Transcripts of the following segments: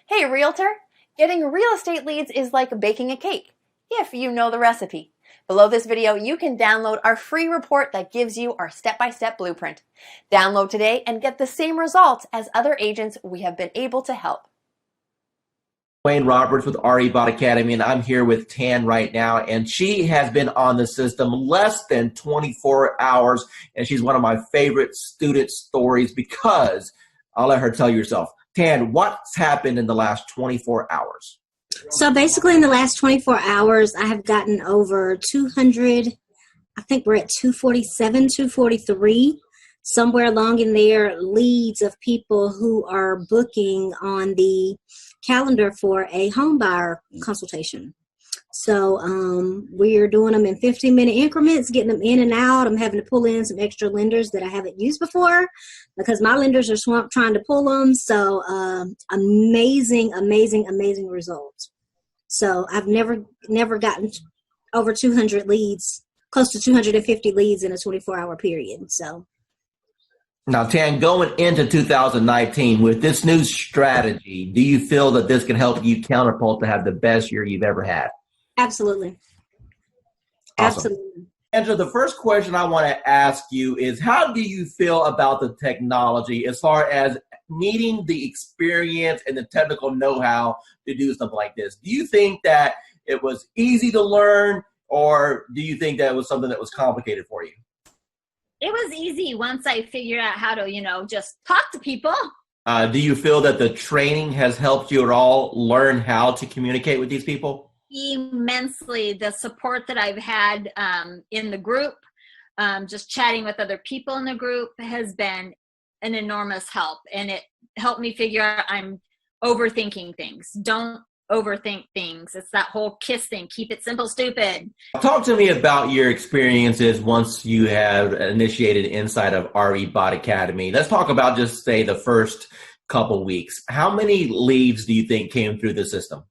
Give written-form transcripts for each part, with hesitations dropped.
Hey, realtor! Getting real estate leads is like baking a cake, if you know the recipe. Below this video, you can download our free report that gives you our step-by-step blueprint. Download today and get the same results as other agents we have been able to help. Wayne Roberts with RE Bot Academy, and I'm here with Tan right now, and she has been on the system less than 24 hours, and she's one of my favorite student stories because I'll let her tell you herself. Tan, what's happened in the last 24 hours? So basically in the last 24 hours, I have gotten over 200, I think we're at 247, 243, somewhere along in there, leads of people who are booking on the calendar for a home buyer consultation. So we're doing them in 15-minute increments, getting them in and out. I'm having to pull in some extra lenders that I haven't used before because my lenders are swamped trying to pull them. So amazing results. So I've never gotten over 200 leads, close to 250 leads in a 24-hour period. So. Now, Tan, going into 2019 with this new strategy, do you feel that this can help you counterpult to have the best year you've ever had? Absolutely. Awesome. Absolutely. And so the first question I want to ask you is, how do you feel about the technology as far as needing the experience and the technical know-how to do something like this? Do you think that it was easy to learn, or do you think that it was something that was complicated for you? It was easy once I figured out how to, just talk to people. Do you feel that the training has helped you at all learn how to communicate with these people? Immensely. The support that I've had in the group, just chatting with other people in the group has been an enormous help. And it helped me figure out I'm overthinking things. Don't overthink things. It's that whole KISS thing. Keep it simple, stupid. Talk to me about your experiences once you have initiated inside of RE Bot Academy. Let's talk about just say the first couple weeks. How many leads do you think came through the system?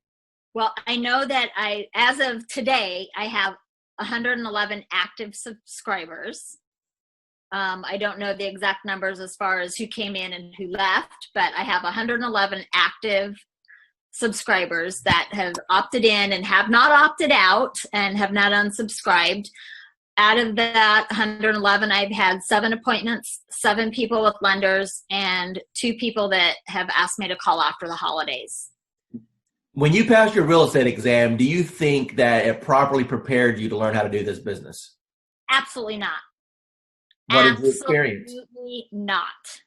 Well, I know that as of today, I have 111 active subscribers. I don't know the exact numbers as far as who came in and who left, but I have 111 active subscribers that have opted in and have not opted out and have not unsubscribed. Out of that 111, I've had 7 appointments, 7 people with lenders, and 2 people that have asked me to call after the holidays. When you passed your real estate exam, do you think that it properly prepared you to learn how to do this business? Absolutely not. What is your experience? Absolutely not.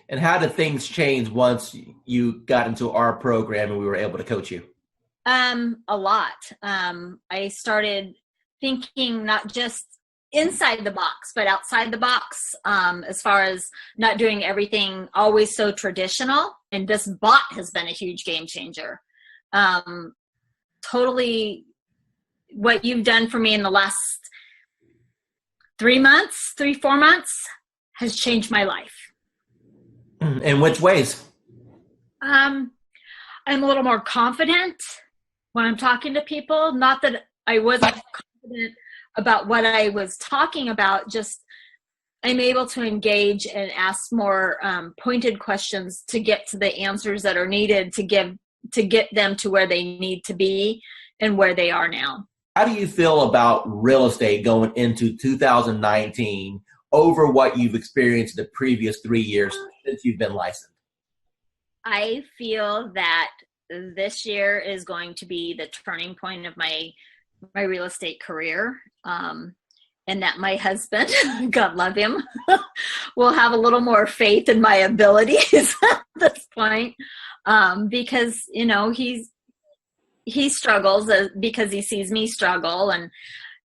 And how did things change once you got into our program and we were able to coach you? A lot. I started thinking not just inside the box, but outside the box, as far as not doing everything always so traditional. And this bot has been a huge game changer. Totally what you've done for me in the last 4 months has changed my life. In which ways? I'm a little more confident when I'm talking to people. Not that I wasn't confident about what I was talking about, just I'm able to engage and ask more pointed questions to get to the answers that are needed to get them to where they need to be and where they are now. How do you feel about real estate going into 2019 over what you've experienced the previous 3 years since you've been licensed? I feel that this year is going to be the turning point of my real estate career. And that my husband, God love him, will have a little more faith in my abilities at this point. Because, he struggles because he sees me struggle. And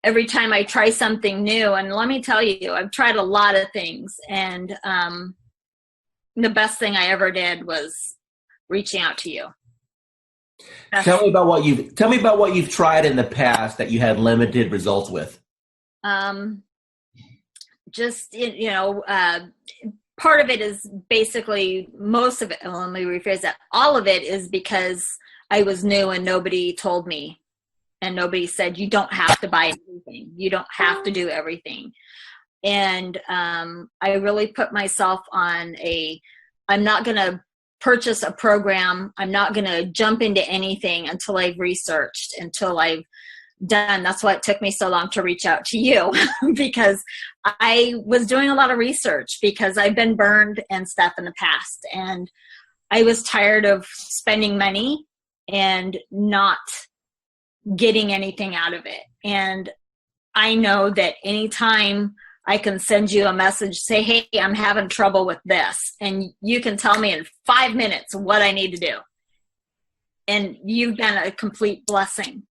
every time I try something new, and let me tell you, I've tried a lot of things. And the best thing I ever did was reaching out to you. Tell me about what you've tried in the past that you had limited results with. Part of it is basically most of it. Let me rephrase that. All of it is because I was new and nobody told me, and nobody said, you don't have to buy everything. You don't have to do everything. And I really put myself on I'm not going to purchase a program. I'm not going to jump into anything until I've researched, until I've done. That's why it took me so long to reach out to you because I was doing a lot of research because I've been burned and stuff in the past. And I was tired of spending money and not getting anything out of it. And I know that anytime I can send you a message, say, hey, I'm having trouble with this. And you can tell me in 5 minutes what I need to do. And you've been a complete blessing.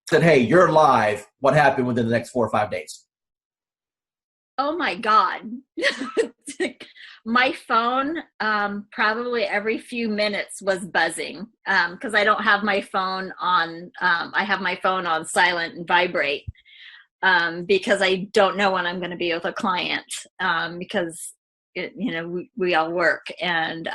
Said, hey, you're live. What happened within the next 4 or 5 days? Oh my God. My phone, probably every few minutes was buzzing because I don't have my phone on, I have my phone on silent and vibrate because I don't know when I'm going to be with a client because, we all work and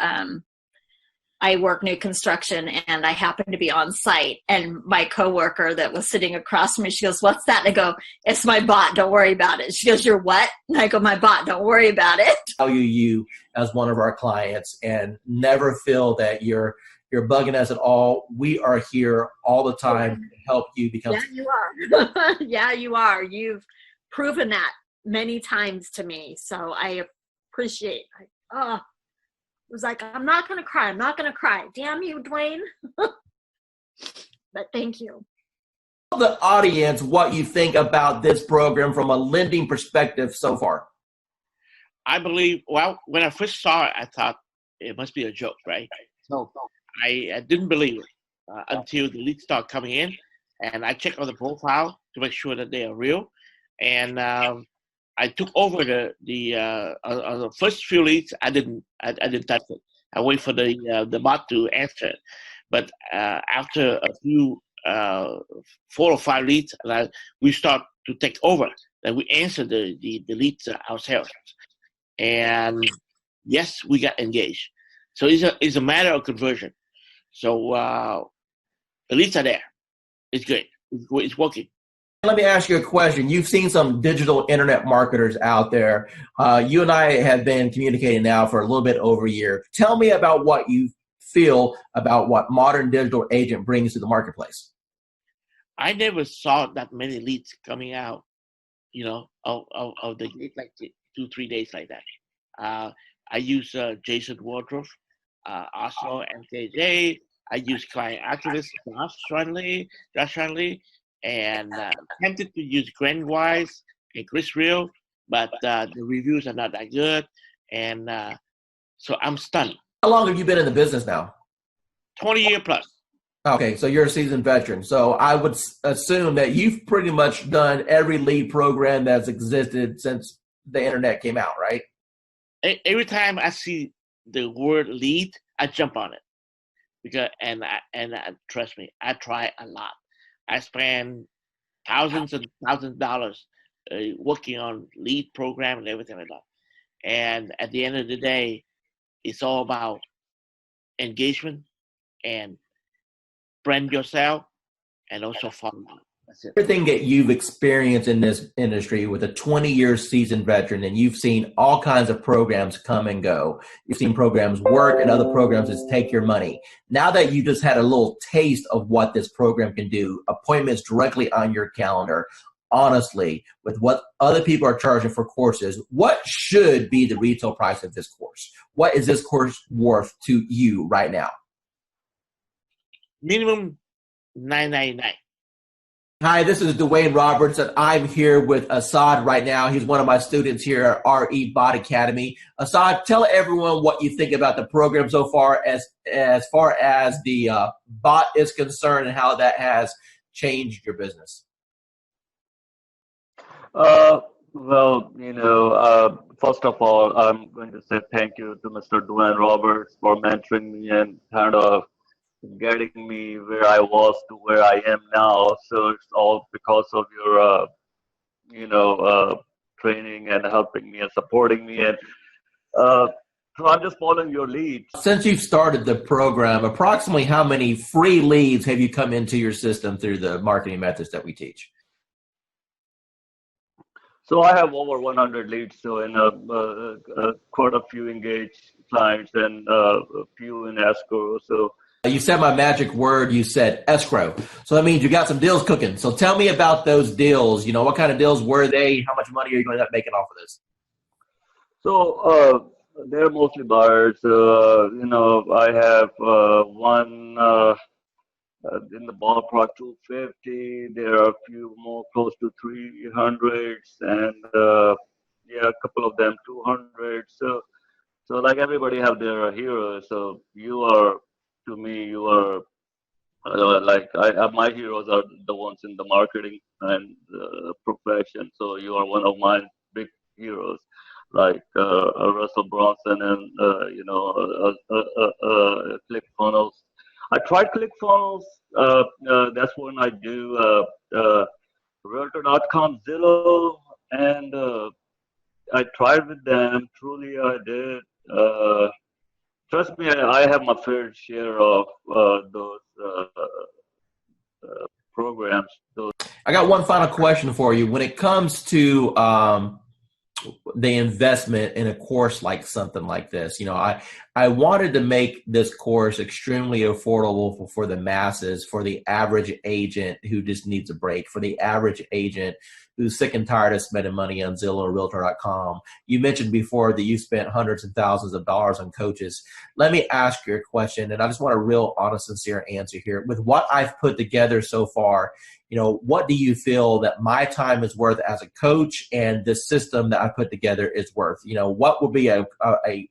I work new construction and I happen to be on site, and my coworker that was sitting across from me, she goes, what's that? And I go, it's my bot. Don't worry about it. She goes, you're what? And I go, my bot. Don't worry about it. Value you as one of our clients and never feel that you're bugging us at all. We are here all the time to help you become. Yeah, you are. Yeah, you are. You've proven that many times to me. So I appreciate it. It was like, I'm not going to cry. I'm not going to cry. Damn you, Dwayne. But thank you. Tell the audience what you think about this program from a lending perspective so far. I believe, well, when I first saw it, I thought it must be a joke, right? So I didn't believe it until the leads start coming in. And I checked on the profile to make sure that they are real. And I took over the first few leads. I didn't touch it. I wait for the bot to answer it. But after a few 4 or 5 leads, we start to take over. Then we answer the leads ourselves. And yes, we got engaged. So it's a matter of conversion. So the leads are there. It's good. It's working. Let me ask you a question. You've seen some digital internet marketers out there. You and I have been communicating now for a little bit over a year. Tell me about what you feel about what modern digital agent brings to the marketplace. I never saw that many leads coming out, of the gate like 2-3 days like that. I use Jason Wardrobe, also MKJ. I use Client Activist, Josh Shanley, and tempted to use Grant Wise and Chris Real, but the reviews are not that good, and so I'm stunned. How long have you been in the business now? 20 years plus. Okay, so you're a seasoned veteran. So I would assume that you've pretty much done every lead program that's existed since the internet came out, right? Every time I see the word lead, I jump on it because and trust me, I try a lot. I spend thousands and thousands of dollars working on lead program and everything like that. And at the end of the day, it's all about engagement and brand yourself and also follow up. That's it. Everything that you've experienced in this industry with a 20-year seasoned veteran, and you've seen all kinds of programs come and go. You've seen programs work and other programs that take your money. Now that you just had a little taste of what this program can do, appointments directly on your calendar, honestly, with what other people are charging for courses, what should be the retail price of this course? What is this course worth to you right now? Minimum $9.99. Hi, this is Dwayne Roberts, and I'm here with Assad right now. He's one of my students here at RE Bot Academy. Assad, tell everyone what you think about the program so far as the bot is concerned and how that has changed your business. Well, first of all, I'm going to say thank you to Mr. Dwayne Roberts for mentoring me and kind of getting me where I was to where I am now. So it's all because of your, training and helping me and supporting me. And so I'm just following your lead. Since you've started the program, approximately how many free leads have you come into your system through the marketing methods that we teach? So I have over 100 leads, so in quite a few engaged clients and a few in escrow. So You said my magic word. You said escrow. So that means you got some deals cooking. So tell me about those deals. You know, what kind of deals were they? How much money are you going to end up making off of this? So they're mostly buyers. I have one in the ballpark 250. There are a few more close to 300s, and yeah, a couple of them 200. So like everybody have their heroes. So you are, to me, you are my heroes are the ones in the marketing and profession. So you are one of my big heroes, like Russell Bronson and ClickFunnels. I tried ClickFunnels. That's when I do Realtor.com, Zillow, and I tried with them. Truly, I did. Trust me, I have my fair share of those programs. I got one final question for you. When it comes to the investment in a course like something like this, you know, I wanted to make this course extremely affordable for the masses, for the average agent who just needs a break, for the average agent who's sick and tired of spending money on Zillow or Realtor.com. You mentioned before that you spent hundreds and thousands of dollars on coaches. Let me ask you a question, and I just want a real honest, sincere answer here. With what I've put together so far, you know, what do you feel that my time is worth as a coach and the system that I put together is worth? You know, what would be a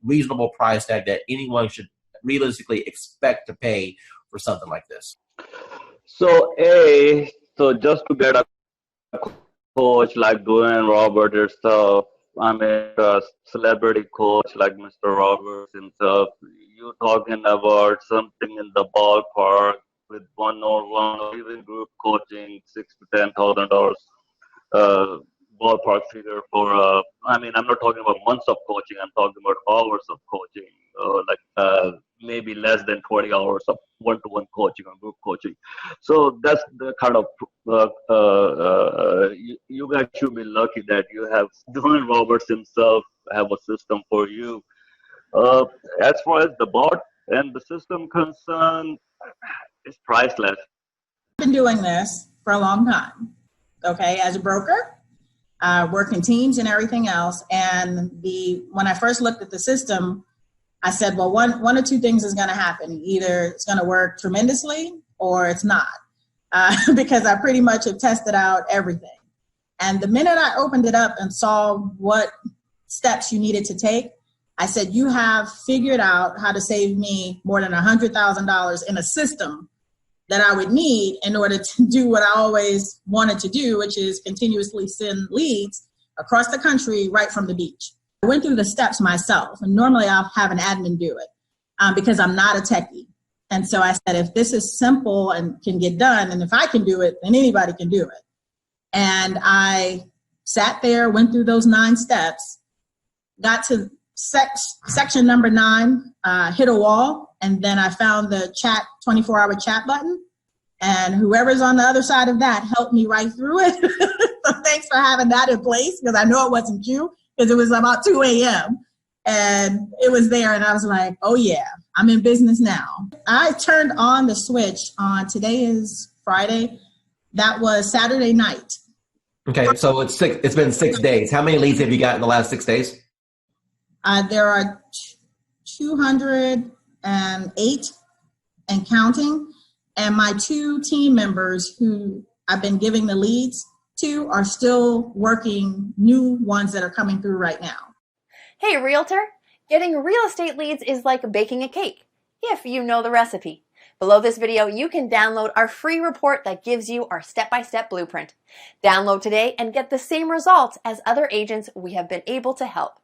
reasonable price tag that anyone should realistically expect to pay for something like this? So just to get a coach like Dwayne Robert yourself, I mean, a celebrity coach like Mr. Roberts himself, you're talking about something in the ballpark with one-on-one or even group coaching, $6,000 to $10,000 ballpark figure for. I mean, I'm not talking about months of coaching. I'm talking about hours of coaching, maybe less than 20 hours of one-to-one coaching or group coaching. So that's the kind of you guys should be lucky that you have Dwayne Roberts himself have a system for you. As far as the bot and the system concerned, it's priceless. I've been doing this for a long time, okay, as a broker, working teams and everything else. And when I first looked at the system, I said, well, one or two things is going to happen. Either it's going to work tremendously or it's not, because I pretty much have tested out everything. And the minute I opened it up and saw what steps you needed to take, I said, you have figured out how to save me more than $100,000 in a system that I would need in order to do what I always wanted to do, which is continuously send leads across the country right from the beach. I went through the steps myself, and normally I'll have an admin do it because I'm not a techie. And so I said, if this is simple and can get done, and if I can do it, then anybody can do it. And I sat there, went through those 9 steps, got to section number 9, hit a wall, and then I found the 24-hour chat button, and whoever's on the other side of that helped me right through it. So thanks for having that in place, because I know it wasn't you, because it was about 2 a.m. and it was there, and I was like, oh yeah, I'm in business now. I turned on the switch on, today is Friday, that was Saturday night. Okay, so it's been 6 days. How many leads have you got in the last 6 days? There are 208 and counting, and my 2 team members who I've been giving the leads to are still working new ones that are coming through right now. Hey, realtor! Getting real estate leads is like baking a cake, if you know the recipe. Below this video, you can download our free report that gives you our step-by-step blueprint. Download today and get the same results as other agents we have been able to help.